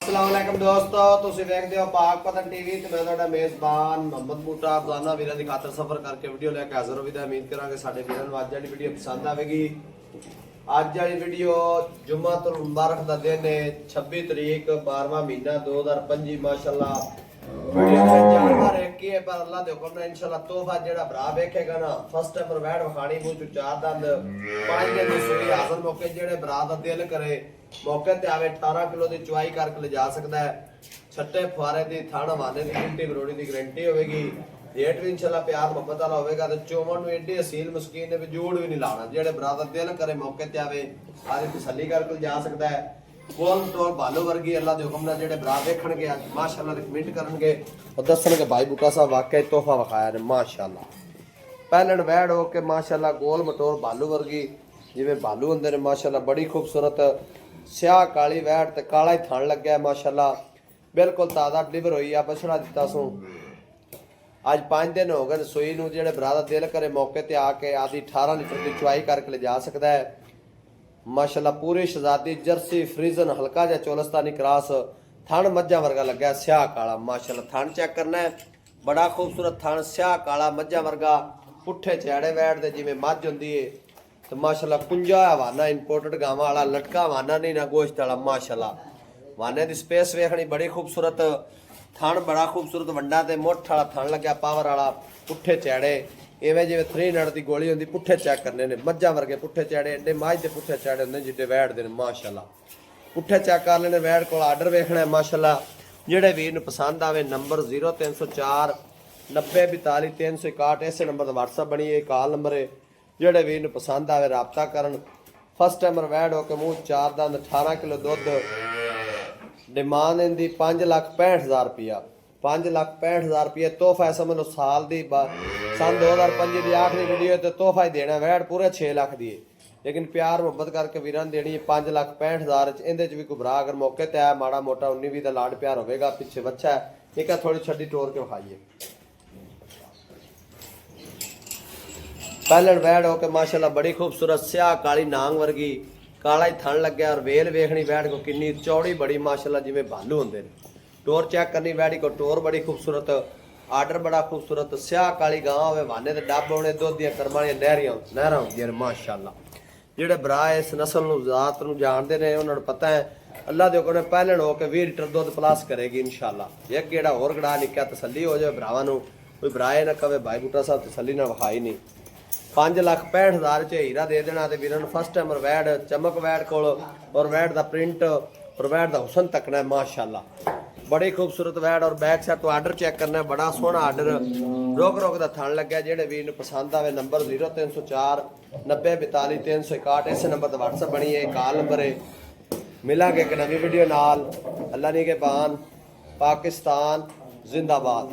अस्सलामुअलैकुम दोस्तों, तुसीं देखदे हो पाक पतन टीवी ते मैं तुहाडा मेज़बान मोहम्मद बूटा रोजाना वीरां दी खातर सफर करके वीडियो लैके हाज़र होवी दा उम्मीद करांगे साडे वीरां नूं अज वाली वीडियो पसंद आवेगी। अज वाली वीडियो जुम्मतुल मुबारक दा दिन है 26 तरीक 12वां महीना 2025 माशाअल्लाह। वीडियो में जानवर एक ही है पर अल्लाह दे हुक्म नाल इंशाअल्लाह तोहफा जेड़ा भरा वेखेगा ना फर्स्ट टाइम वैड वखाणी मुंह चों चार दंद 5 दिन दी सूई हाज़र मौके जेड़े भरा दा दिल करे मौके ते आवे 18 किलो दी चुआई करके ले जा सकदा है। छट्टे फुआरे दी थाण वाने दी गिनती बरोड़ी दी गारंटी होवेगी। रेट भी इंशाअल्लाह प्यार मोहब्बत वाला होवेगा ते चोमन नूं एडी असील मस्कीन ने वजूड़ भी नहीं लाना। जेड़े भरा दा दिल करे मौके ते आवे आदी तसल्ली करके ले जा सकदा है। कोल टोल भालू वर्गी अल्लाह दे हुक्म नाल जेड़े भरा वेखणगे अज माशाअल्लाह रिकमेंड करनगे और दसणगे भाई बूटा साहब वाकई तोहफा वखाया ने माशाअल्लाह। पहलण वैड हो के माशाअल्लाह गोल मटोर भालू वर्गी जिवें भालू हुंदे ने माशाअल्लाह बड़ी खूबसूरत स्याह काली वैड ते काला ही थण लग्या है माशाअल्लाह। बिल्कुल ताज़ा डिलीवर हुई आ बछड़ा दिता सू अज 5 दिन हो गए सूई नूं। जेड़े भरा दा दिल करे मौके ते आके आदि 18 लीटर की चुआई करके ले जा सकदा है माशाअल्लाह। पूरी शहजादी जर्सी फ्रीजन हल्का जा चोलस्तानी क्रॉस थण मज्जा वर्गा लग्या स्याह काला माशाअल्लाह। थण चेक करना है बड़ा खूबसूरत थण स्याह काला मज्जा वर्गा पुट्ठे चैड़े वैड दे जिवें मझ हुंदी है तो माशाअल्लाह कुंजा हवाना इंपोर्टेड गावां वाला लटका हवाना नहीं ना गोश्त वाला माशाअल्लाह। वाने दी स्पेस वेखणी बड़ी खूबसूरत थण बड़ा खूबसूरत वंडा ते मुठ वाला थण लग्या पावर वाला पुट्ठे चैड़े इवें जिवें 3 नट की गोली होंदी पुट्ठे चेक करने ने मज्जा वर्गे पुट्ठे चैड़े एडे मझ दे पुट्ठे चैड़े होंदे जिड्डे वैड दे माशाअल्लाह। पुट्ठे चेक कर लेने वैड कोल आर्डर वेखना है माशाअल्लाह। जेड़े वीर नूं पसंद आवे नंबर 0304 90 42 361 इस नंबर दा WhatsApp बनी है कॉल नंबर है। जेड़े वीर नूं पसंद आवे राबता करन। फर्स्ट टाइमर वैड हो के मूँह 4 दंद 18 किलो दुध डिमांड इनकी 5,65,000 रुपया 5,65,000 रुपये तोहफा है समझ लो साल दी सन 2025 की आखिरी वीडियो तो तोहफा ही देना वैड पूरे 6 लाख दी लेकिन प्यार मुहब्बत करके वीरां देनी है 5,65,000 इहदे च भी गुबराह अगर मौके ते आया माड़ा मोटा 19-20 का लाड प्यार होगा पिछे बच्चा है एक थोड़ी छड्डी टोर के विखाइए। पहले वैड हो के माशाअल्लाह बड़ी खूबसूरत स्याह काली नांग वर्गी काला ही थण लग्या और वेल वेखनी वैड को किन्नी चौड़ी बड़ी माशाअल्लाह जिवें भालू होंदे ने। टोर चेक करनी वैडी को टोर बड़ी खूबसूरत आर्डर बड़ा खूबसूरत स्याह काली गां होवे वाने ते डब होने दुध दियां करमां दियां नहरां होंदियां ने माशाअल्लाह। जेड़े भरा इस नस्ल नूं जात नूं जानदे ने उन्हां नूं पता है अल्लाह दे हुक्म पहलण हो के 20 लीटर दुध प्लस करेगी इंशाअल्लाह। एक गेड़ा होर गड़ा निक्का तसल्ली हो जाए भरावां नूं कोई भराए ना कवे भाई बूटा साहब तसल्ली नाल विखाई नहीं। 5,65,000 च हीरा दे देना ते वीरां नूं फर्स्ट टाइमर वैड चमक वैड कोल और वैड दा प्रिंट और वैड दा हुसन तकना है माशाअल्लाह। बड़ी खूबसूरत वैड और बैक साइड तो आर्डर चेक करना है बड़ा सोहना आर्डर रोक रोक दा थण लग्या। जेड़े वीर नूं पसंद आवे नंबर 0304 90 42 361 इस नंबर ते WhatsApp बनी है कॉल नंबर है। मिलांगे एक नवी वीडियो नाल। अल्लाह नी के बान पाकिस्तान जिंदाबाद।